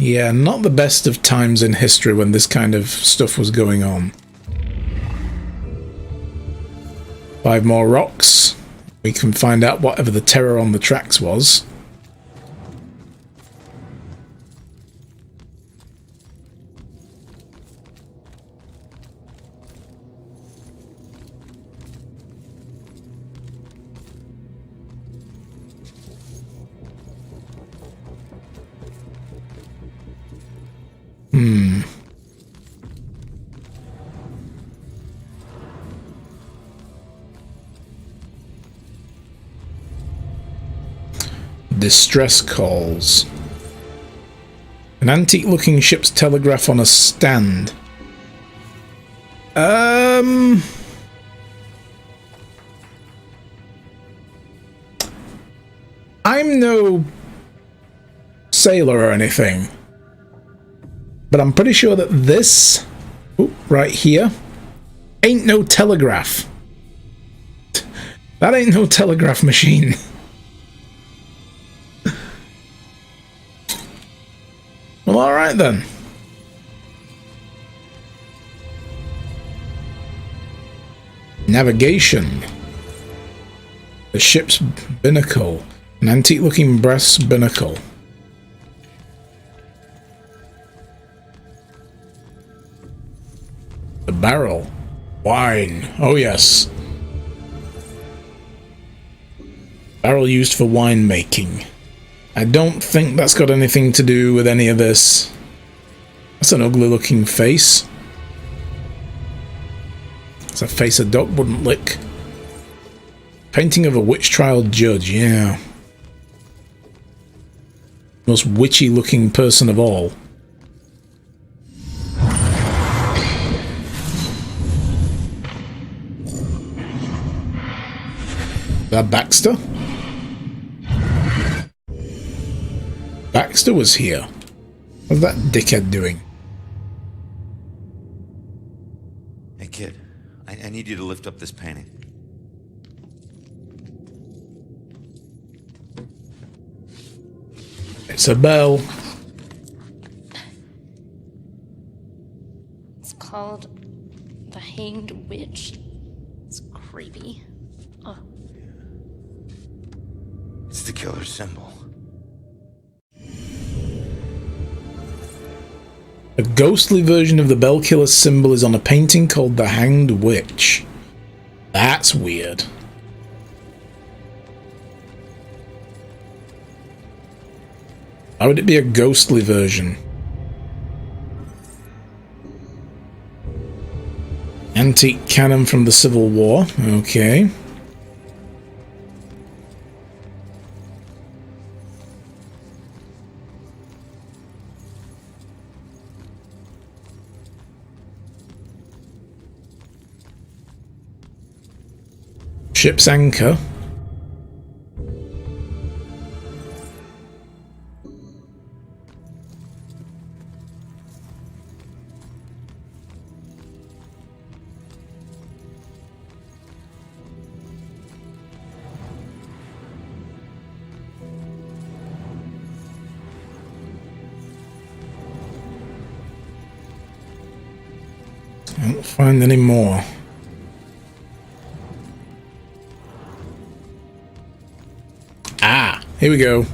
Yeah, not the best of times in history when this kind of stuff was going on. 5 more rocks. We can find out whatever the terror on the tracks was. Distress calls. An antique-looking ship's telegraph on a stand. I'm no sailor or anything, but I'm pretty sure that this, right here, ain't no telegraph. That ain't no telegraph machine. Well, alright then. Navigation. The ship's binnacle. An antique-looking brass binnacle. The barrel. Wine. Oh yes. Barrel used for wine making. I don't think that's got anything to do with any of this. That's an ugly looking face. It's a face a duck wouldn't lick. Painting of a witch trial judge, yeah. Most witchy looking person of all. That Baxter? Baxter was here. What's that dickhead doing? Hey kid, I need you to lift up this painting. It's a bell. It's called The Hanged Witch. It's creepy. Oh. It's the killer's symbol. A ghostly version of the bell killer's symbol is on a painting called The Hanged Witch. That's weird. Why would it be a ghostly version? Antique cannon from the Civil War. Okay. Ship's anchor. I don't find any more. Here we go.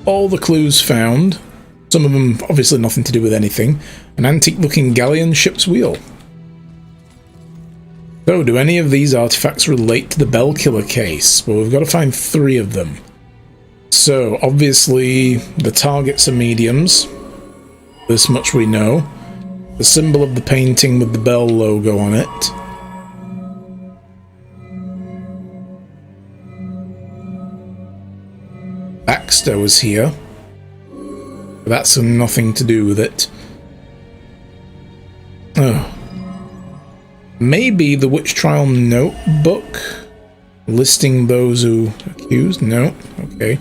All the clues found. Some of them obviously nothing to do with anything. An antique-looking galleon ship's wheel. So, do any of these artifacts relate to the Bell Killer case? Well, we've got to find 3 of them. So, obviously, the targets are mediums. This much we know. The symbol of the painting with the Bell logo on it. Baxter was here. But that's nothing to do with it. Oh. Maybe the witch trial notebook listing those who accused? No. Okay.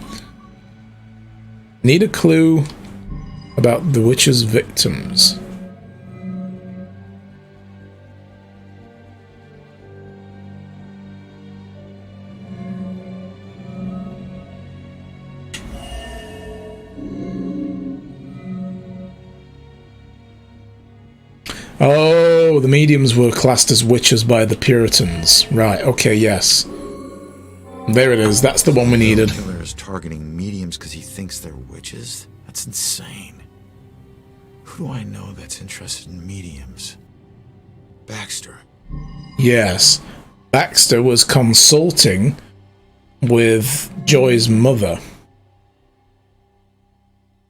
Need a clue about the witch's victims. Oh, the mediums were classed as witches by the Puritans. Right, okay, yes. There it is. That's the one we needed. The killer is targeting mediums because he thinks they're witches? That's insane. Who do I know that's interested in mediums? Baxter. Yes. Baxter was consulting with Joy's mother.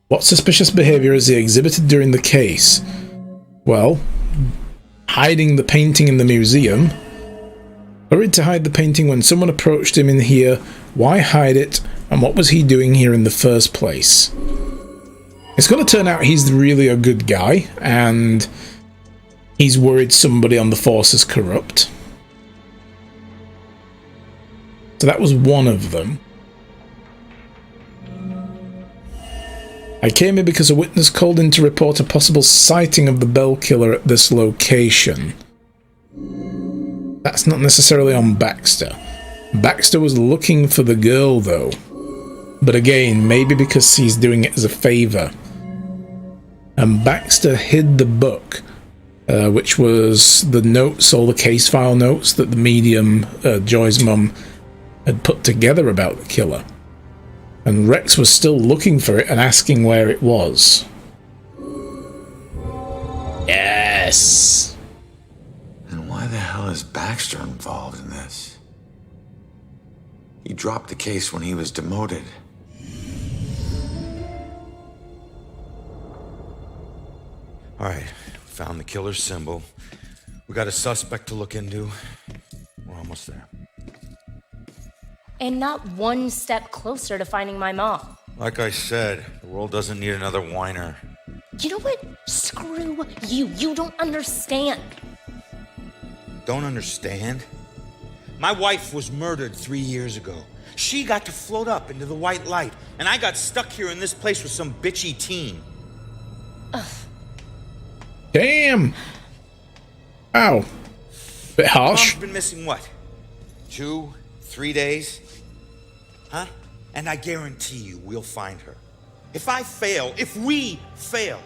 What suspicious behavior has he exhibited during the case? Well, hiding the painting in the museum. Hurried to hide the painting when someone approached him in here. Why hide it? And what was he doing here in the first place? It's going to turn out he's really a good guy, and he's worried somebody on the force is corrupt. So that was one of them. I came here because a witness called in to report a possible sighting of the Bell Killer at this location. That's not necessarily on Baxter. Baxter was looking for the girl, though. But again, maybe because he's doing it as a favor. And Baxter hid the book, which was the notes, all the case file notes that the medium, Joy's mum, had put together about the killer. And Rex was still looking for it and asking where it was. Yes! And why the hell is Baxter involved in this? He dropped the case when he was demoted. All right, found the killer's symbol. We got a suspect to look into. We're almost there. And not one step closer to finding my mom. Like I said, the world doesn't need another whiner. You know what? Screw you. You don't understand. Don't understand? My wife was murdered 3 years ago. She got to float up into the white light, and I got stuck here in this place with some bitchy teen. Damn! Ow. Bit harsh. Mom's been missing what? 2, 3 days? Huh? And I guarantee you we'll find her. If we fail,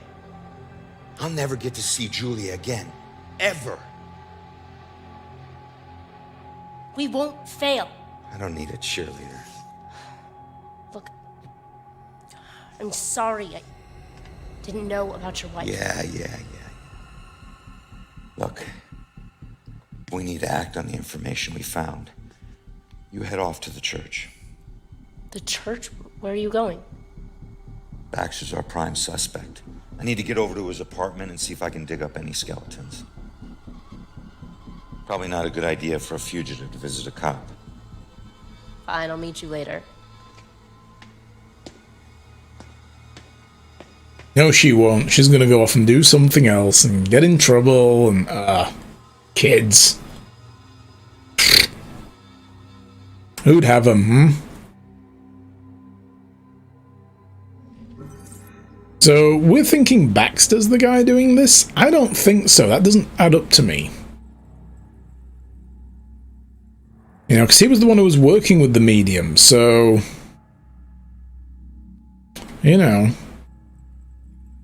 I'll never get to see Julia again. Ever. We won't fail. I don't need a cheerleader. Look, I'm sorry. I didn't know about your wife. Yeah. Look, we need to act on the information we found. You head off to the church. The church? Where are you going? Baxter's our prime suspect. I need to get over to his apartment and see if I can dig up any skeletons. Probably not a good idea for a fugitive to visit a cop. Fine, I'll meet you later. No, she won't. She's gonna go off and do something else and get in trouble and, kids. Who'd have them, So, we're thinking Baxter's the guy doing this? I don't think so. That doesn't add up to me. You know, because he was the one who was working with the medium, so... You know...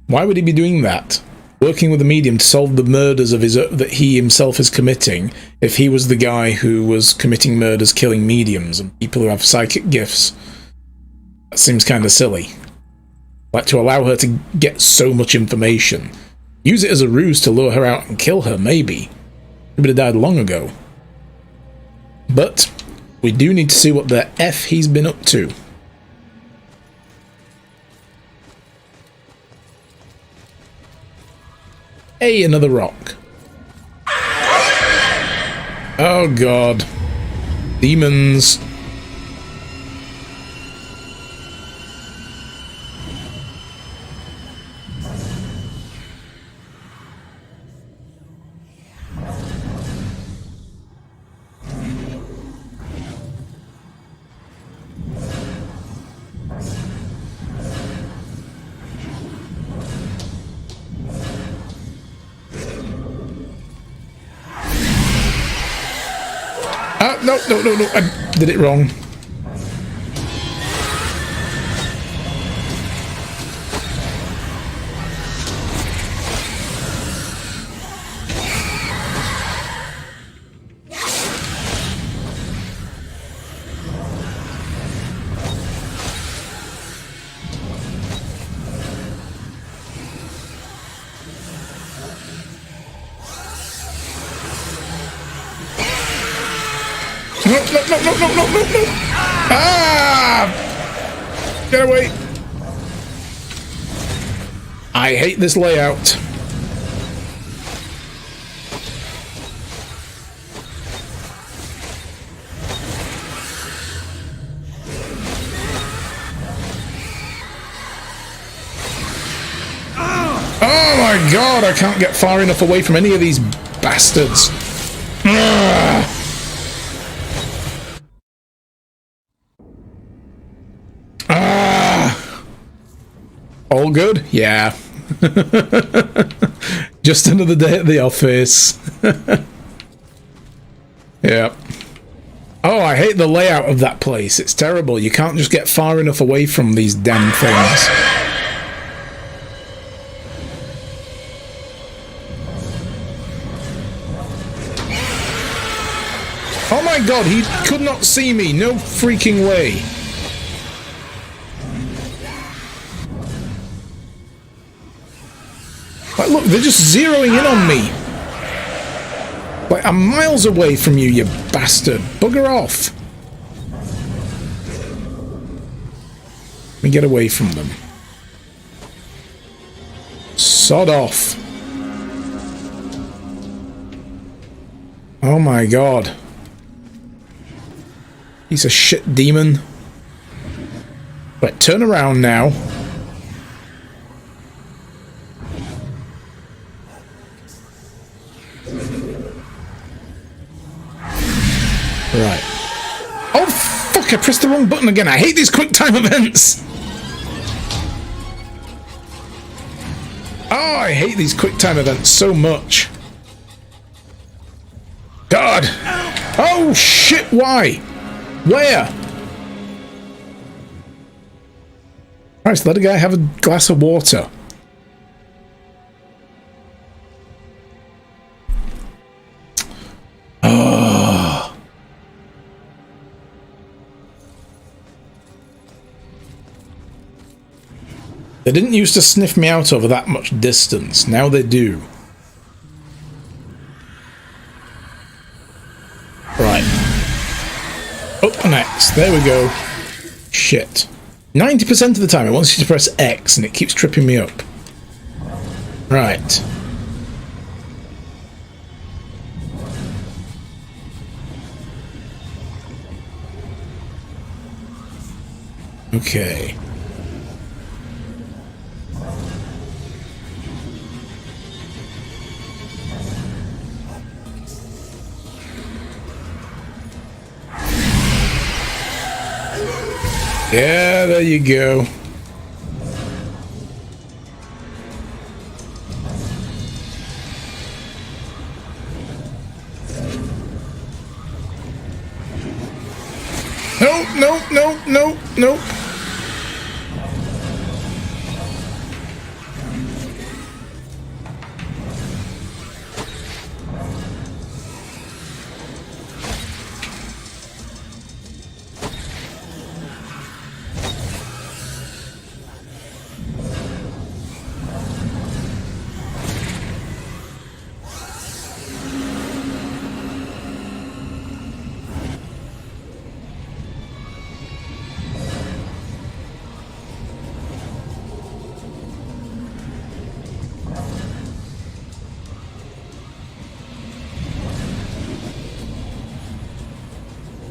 Why would he be doing that? Working with the medium to solve the murders of that he himself is committing, if he was the guy who was committing murders, killing mediums and people who have psychic gifts. That seems kind of silly. Like, to allow her to get so much information. Use it as a ruse to lure her out and kill her, maybe. She would have died long ago. But we do need to see what the F he's been up to. Hey, another rock. Oh god. Demons. No, I did it wrong. No, no, no, no, no, no, no, no! Ah! Get away! I hate this layout. Oh my god, I can't get far enough away from any of these bastards. Ugh. All good? Yeah. Just another day at the office. Yeah. Oh, I hate the layout of that place. It's terrible. You can't just get far enough away from these damn things. Oh my god, he could not see me. No freaking way. Like, look, they're just zeroing in on me. Like, I'm miles away from you, you bastard. Bugger off. Let me get away from them. Sod off. Oh my god. Piece of shit demon. Right, turn around now. Right. Oh fuck, I pressed the wrong button again. I hate these quick time events. Oh, I hate these quick time events so much. God. Oh shit, why? Where? Christ, let a guy have a glass of water. Oh. They didn't used to sniff me out over that much distance. Now they do. Right. Up next. There we go. Shit. 90% of the time it wants you to press X and it keeps tripping me up. Right. Okay. Yeah, there you go. No, no, no, no, no.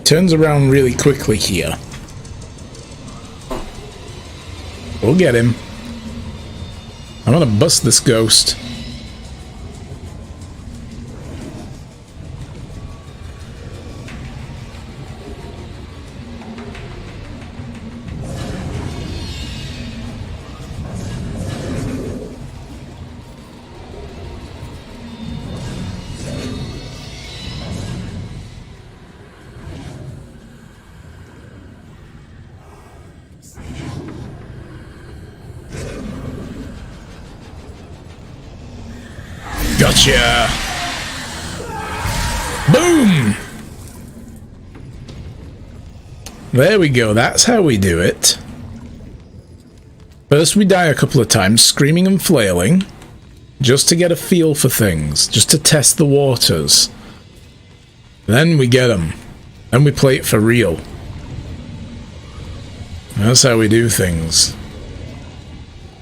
Turns around really quickly here. We'll get him. I'm gonna bust this ghost. Gotcha! Boom! There we go, that's how we do it. First we die a couple of times, screaming and flailing, just to get a feel for things, just to test the waters. Then we get them. And we play it for real. That's how we do things.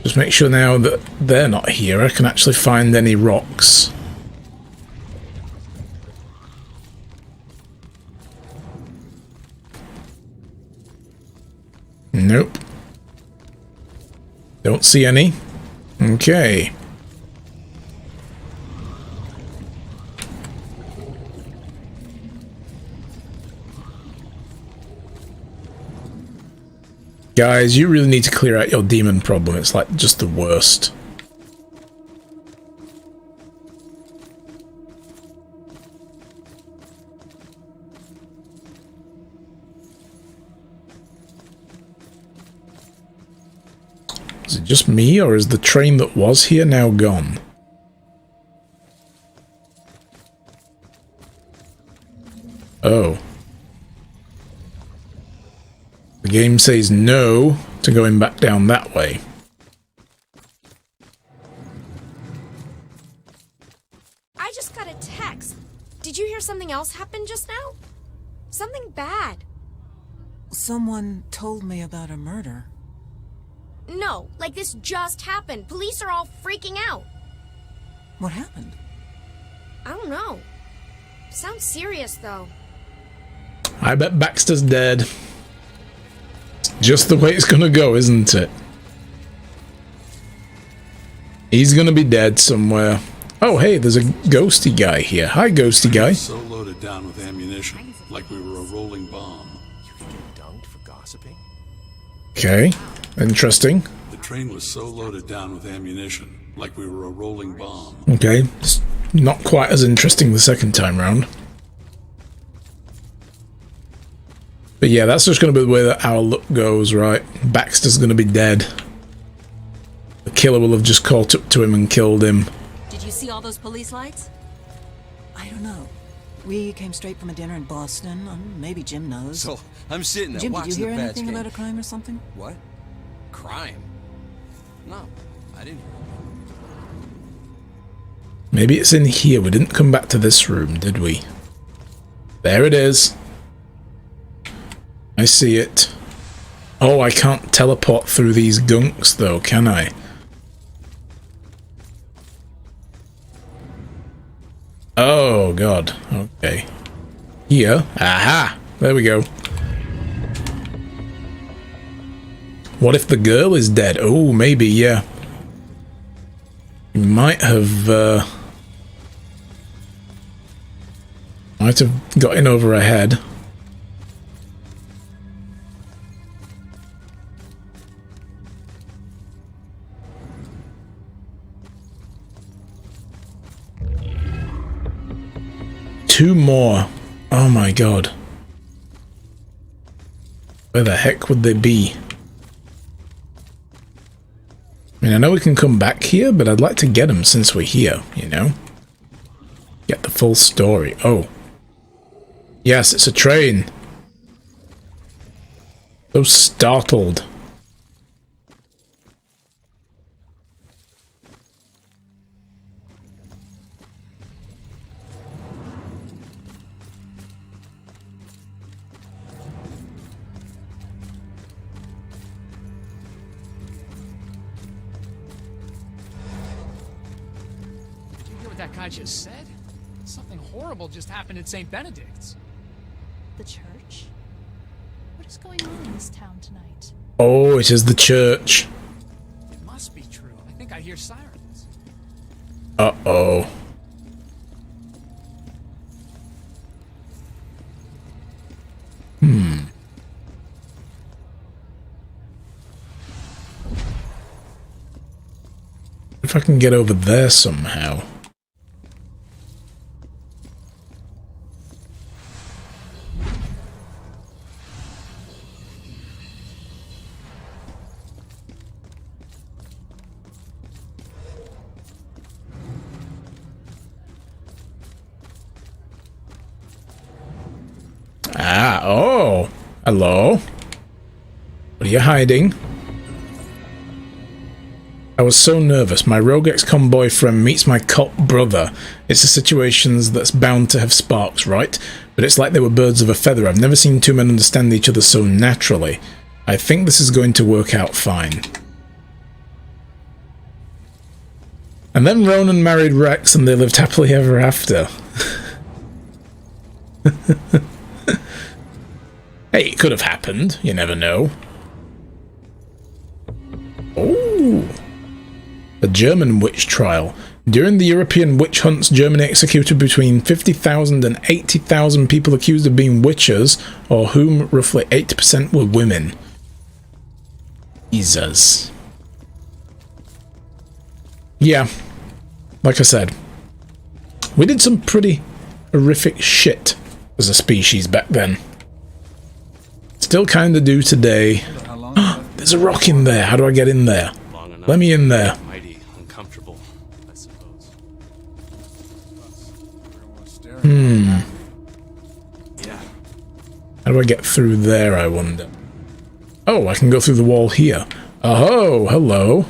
Just make sure now that they're not here, I can actually find any rocks. Nope. Don't see any. Okay. Guys, you really need to clear out your demon problem. It's like just the worst. Is it just me, or is the train that was here now gone? Oh. The game says no to going back down that way. I just got a text. Did you hear something else happen just now? Something bad. Someone told me about a murder. No, like this just happened. Police are all freaking out. What happened? I don't know. Sounds serious though. I bet Baxter's dead. Just the way it's gonna go, isn't it? He's gonna be dead somewhere. Oh, hey, there's a ghosty guy here. Hi, ghosty guy. So loaded down with ammunition, like we were a rolling bomb. You could get dunked for gossiping? Okay, interesting. The train was so loaded down with ammunition, like we were a rolling bomb. Okay, it's not quite as interesting the second time round. But yeah, that's just going to be the way that our luck goes, right? Baxter's going to be dead. The killer will have just caught up to him and killed him. Did you see all those police lights? I don't know. We came straight from a dinner in Boston. Maybe Jim knows. So, I'm sitting there Jim, did watching you hear the bats anything game. about a crime or something? What? Crime? No, I didn't. Maybe it's in here. We didn't come back to this room, did we? There it is. I see it. Oh, I can't teleport through these gunks though, can I? Oh god, okay. Here, aha, there we go. What if the girl is dead? Oh, maybe, yeah. You might have got in over her head. Two more. Oh my god. Where the heck would they be? I mean, I know we can come back here, but I'd like to get them since we're here, you know? Get the full story. Oh. Yes, it's a train. So startled. That guy just said? Something horrible just happened at St. Benedict's. The church? What is going on in this town tonight? Oh, it is the church. It must be true. I think I hear sirens. Uh-oh. If I can get over there somehow. Ah, oh. Hello. What are you hiding? I was so nervous. My rogue ex-con boyfriend meets my cop brother. It's a situation that's bound to have sparks, right? But it's like they were birds of a feather. I've never seen two men understand each other so naturally. I think this is going to work out fine. And then Ronan married Rex and they lived happily ever after. Hey, it could have happened. You never know. Oh, a German witch trial. During the European witch hunts, Germany executed between 50,000 and 80,000 people accused of being witches, or whom roughly 80% were women. Jesus. Yeah, like I said, we did some pretty horrific shit as a species back then. Still kinda do today. There's a rock in there. How do I get in there? Let me in there. Mighty uncomfortable, I suppose. Yeah. How do I get through there, I wonder? Oh, I can go through the wall here. Oh, hello.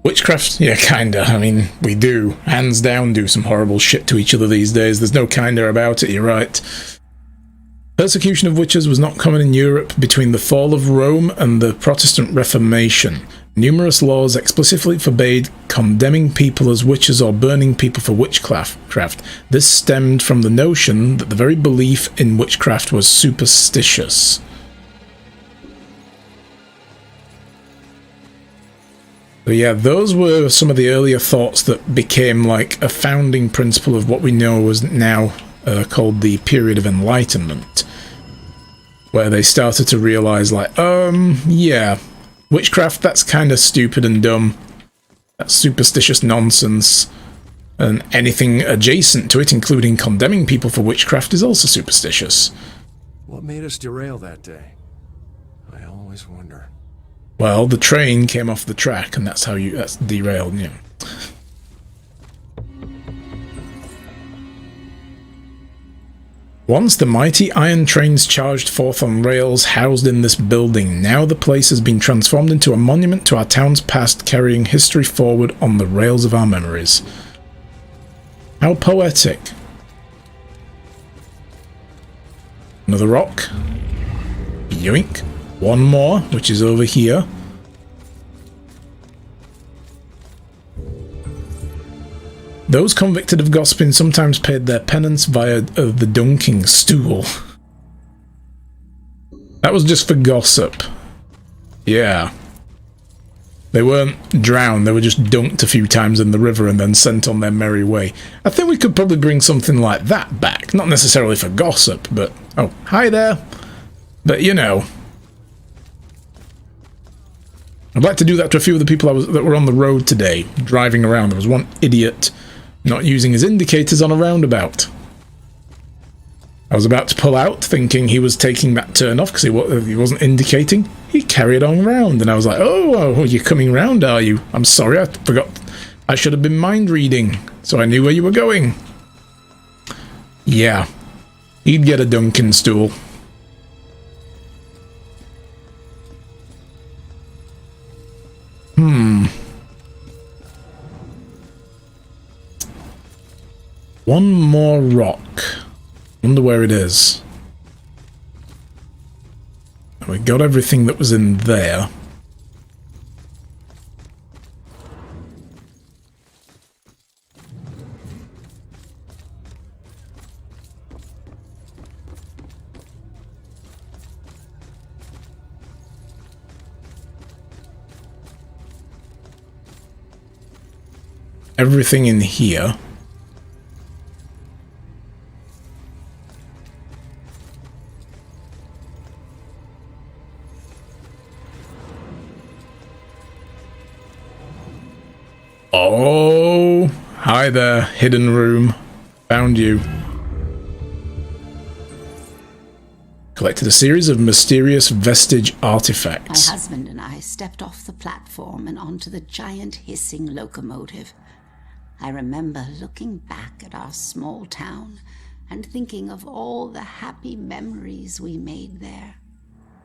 Witchcraft? Yeah, kinda. I mean, we do. Hands down do some horrible shit to each other these days. There's no kinda about it, you're right. Persecution of witches was not common in Europe between the fall of Rome and the Protestant Reformation. Numerous laws explicitly forbade condemning people as witches or burning people for witchcraft. This stemmed from the notion that the very belief in witchcraft was superstitious. So yeah, those were some of the earlier thoughts that became like a founding principle of what we know is now called the Period of Enlightenment, where they started to realize like, yeah, witchcraft, that's kind of stupid and dumb. That's superstitious nonsense. And anything adjacent to it, including condemning people for witchcraft, is also superstitious. What made us derail that day? I always wonder. Well, the train came off the track, and that's derailed, you know. Once the mighty iron trains charged forth on rails housed in this building, now the place has been transformed into a monument to our town's past, carrying history forward on the rails of our memories. How poetic. Another rock. Yoink. One more, which is over here. Those convicted of gossiping sometimes paid their penance via the dunking stool. That was just for gossip. Yeah. They weren't drowned, they were just dunked a few times in the river and then sent on their merry way. I think we could probably bring something like that back. Not necessarily for gossip, but... Oh, hi there. But, you know... I'd like to do that to a few of the people that were on the road today, driving around. There was one idiot not using his indicators on a roundabout. I was about to pull out, thinking he was taking that turn off because he wasn't indicating. He carried on round, and I was like, oh, you're coming round, are you? I'm sorry, I forgot. I should have been mind reading, so I knew where you were going. Yeah, he'd get a Duncan stool. One more rock. Wonder where it is. We got everything that was in there. Everything in here. Oh, hi there, hidden room. Found you. Collected a series of mysterious vestige artifacts. My husband and I stepped off the platform and onto the giant hissing locomotive. I remember looking back at our small town and thinking of all the happy memories we made there.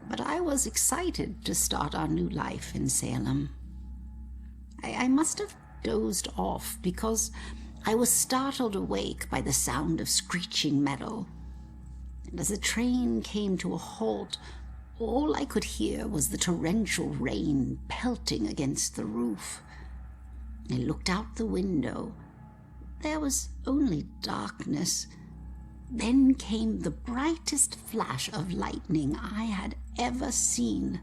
but I was excited to start our new life in Salem. I must have dozed off because I was startled awake by the sound of screeching metal. And as the train came to a halt, all I could hear was the torrential rain pelting against the roof. I looked out the window. There was only darkness. Then came the brightest flash of lightning I had ever seen.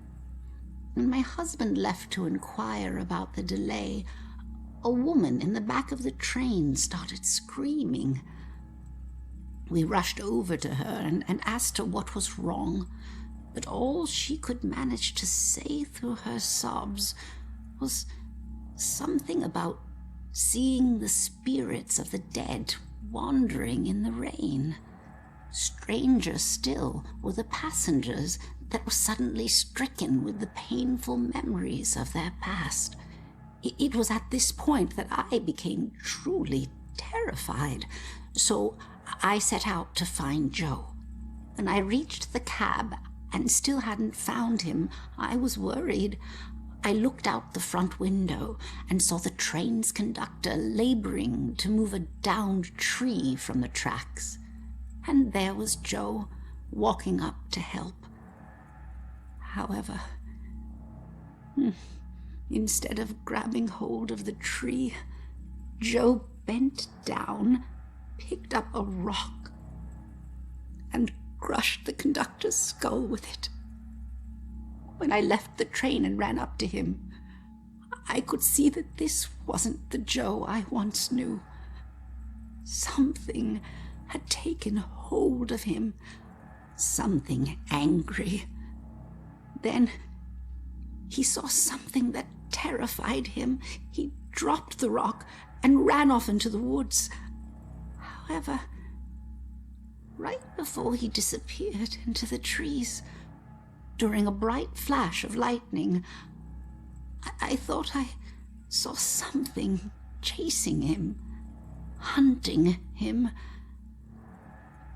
When my husband left to inquire about the delay, a woman in the back of the train started screaming. We rushed over to her and asked her what was wrong, but all she could manage to say through her sobs was something about seeing the spirits of the dead wandering in the rain. Stranger still were the passengers that were suddenly stricken with the painful memories of their past. It was at this point that I became truly terrified, so I set out to find Joe. When I reached the cab and still hadn't found him, I was worried. I looked out the front window and saw the train's conductor laboring to move a downed tree from the tracks. And there was Joe, walking up to help. However, instead of grabbing hold of the tree, Joe bent down, picked up a rock, and crushed the conductor's skull with it. When I left the train and ran up to him, I could see that this wasn't the Joe I once knew. Something had taken hold of him, something angry. Then he saw something that terrified him. He dropped the rock and ran off into the woods. However, right before he disappeared into the trees, during a bright flash of lightning, I thought I saw something chasing him, hunting him.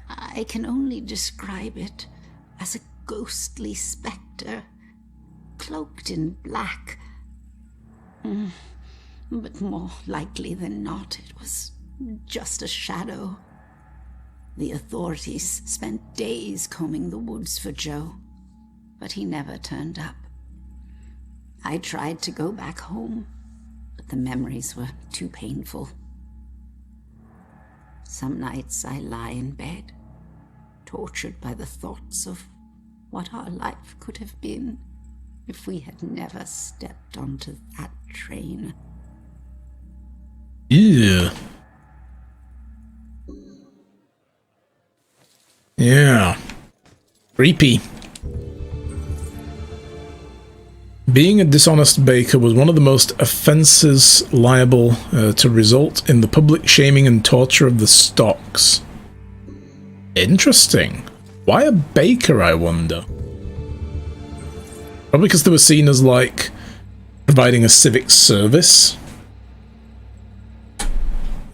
I can only describe it as a ghostly specter, cloaked in black. But more likely than not, it was just a shadow. The authorities spent days combing the woods for Joe, but he never turned up. I tried to go back home, but the memories were too painful. Some nights I lie in bed, tortured by the thoughts of what our life could have been if we had never stepped onto that train. Ew. Yeah. Creepy. Being a dishonest baker was one of the most offences liable to result in the public shaming and torture of the stocks. Interesting. Why a baker, I wonder? Probably because they were seen as, like, providing a civic service.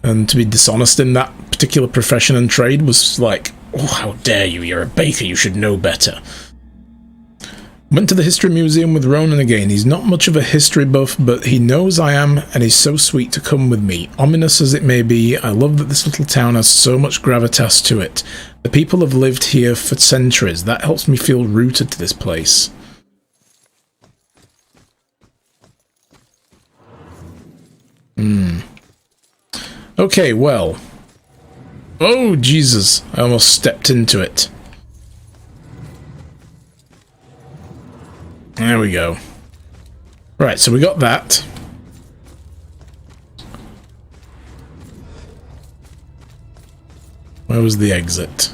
And to be dishonest in that particular profession and trade was like, oh, how dare you, you're a baker, you should know better. Went to the History Museum with Ronan again. He's not much of a history buff, but he knows I am, and he's so sweet to come with me. Ominous as it may be, I love that this little town has so much gravitas to it. The people have lived here for centuries. That helps me feel rooted to this place. Okay, well. Oh, Jesus. I almost stepped into it. There we go. Right, so we got that. Where was the exit?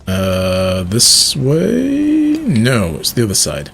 This way? No, it's the other side.